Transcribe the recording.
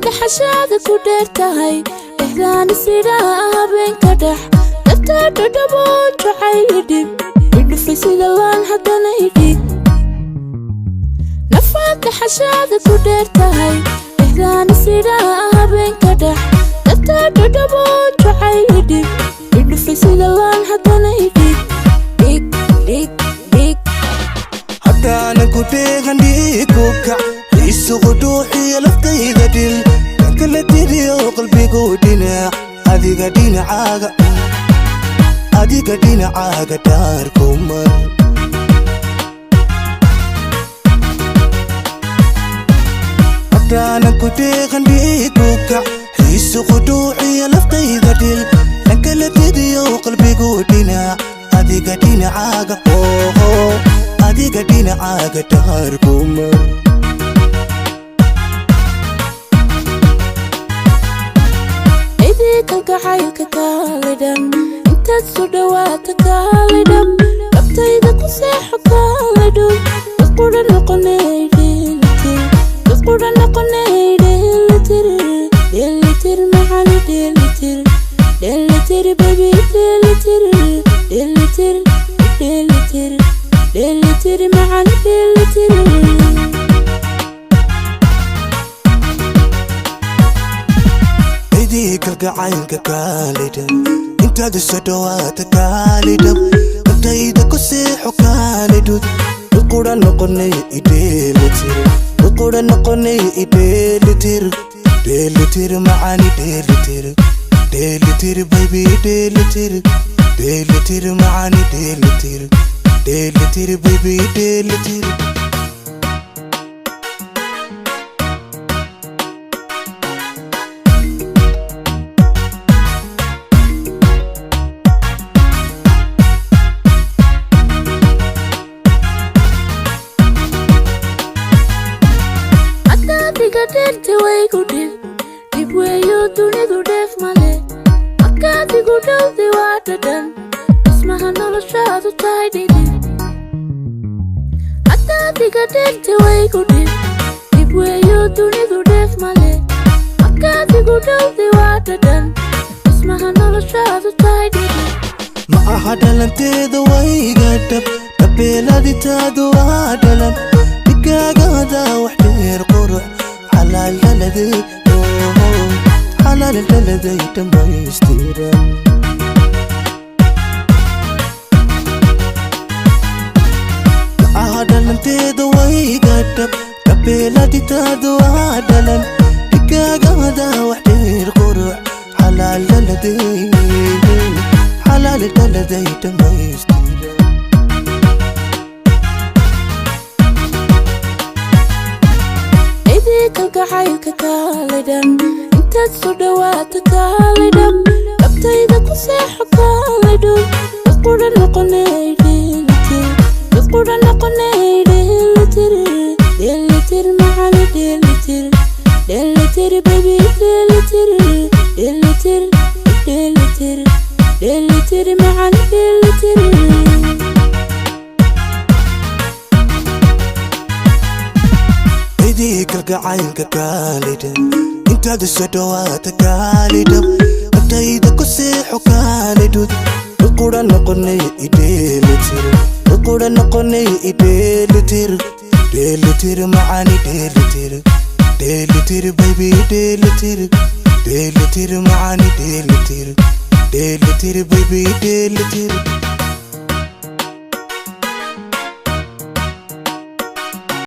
حشاد كودر تهاي إحدان السيرة بين كدح دفتر تدبون جعيل دب يدفي سيدلان حتى نيدي نفات حشاد كودر تهاي إحدان السيرة بين كدح دفتر تدبون جعيل دب يدفي سيدلان حتى نيدي ديك ديك ديك حتى أنا كودر عندي كوكا يسوق روحي لفتي قديل كل تدي قلبي قودنا هذه قدينا عاقة هذه قدينا عاقة داركم حتى أنا كنت عندي كوكا يسوق روحي لفتي قديل كل تدي قلبي قودنا هذه قدينا عاقة هذه قدينا عاقة داركم kalgacayl kaalidan intaad soo dhawaata kaalidan qabtayda ku seexo kaalidhow dad qudha noqonay dheelitir dad qudha noqonay dheelitir dheelitir macali dheelitir dheelitir baby dheelitir dheelitir dheelitir dheelitir macali dheelitir kalgacaylka kaalidhan intaad soo dhawaata kaalidhan qabtayda ku seexo kaalidhud dad qudha noqonay idheelitir dad qudha noqonay idheelitir dheelitir macani dheelitir dheelitir baby dheelitir dheelitir macani dheelitir dheelitir baby dheelitir Dirty way good deep way you do need to def male akati good the water done ismaha no shot to tidy akati dirty way good deep way you do need to def male akati good the water done ismaha no shot to tidy ma ahadalanteeda way gadab tabeladi taadu adalan digagada wax dheer qurux حلال لدي حلال لدي تميستيرا عادل انتيد ويقدم قبيلتي تادو عادلا دقاقا دا وحدير قروح حلال لدي حلال لدي تميستيرا kalgacaylka kaalidan intaad soo dhawaata kaalidan qabtayda ku seexo kaalidhow dad qudha noqonay dheelitir dad qudha noqonay dheelitir dheelitir macali dheelitir dheelitir baby dheelitir dheelitir dheelitir dheelitir macali dheelitir kalgacaylka kaalidhan intaad soo dhawaata kaalidhan qabtayda ku seexo kaalidhud dad qudha noqonay idheelitir dad qudha noqonay idheelitir dheelitir macani dheelitir dheelitir baby dheelitir dheelitir macani dheelitir dheelitir baby dheelitir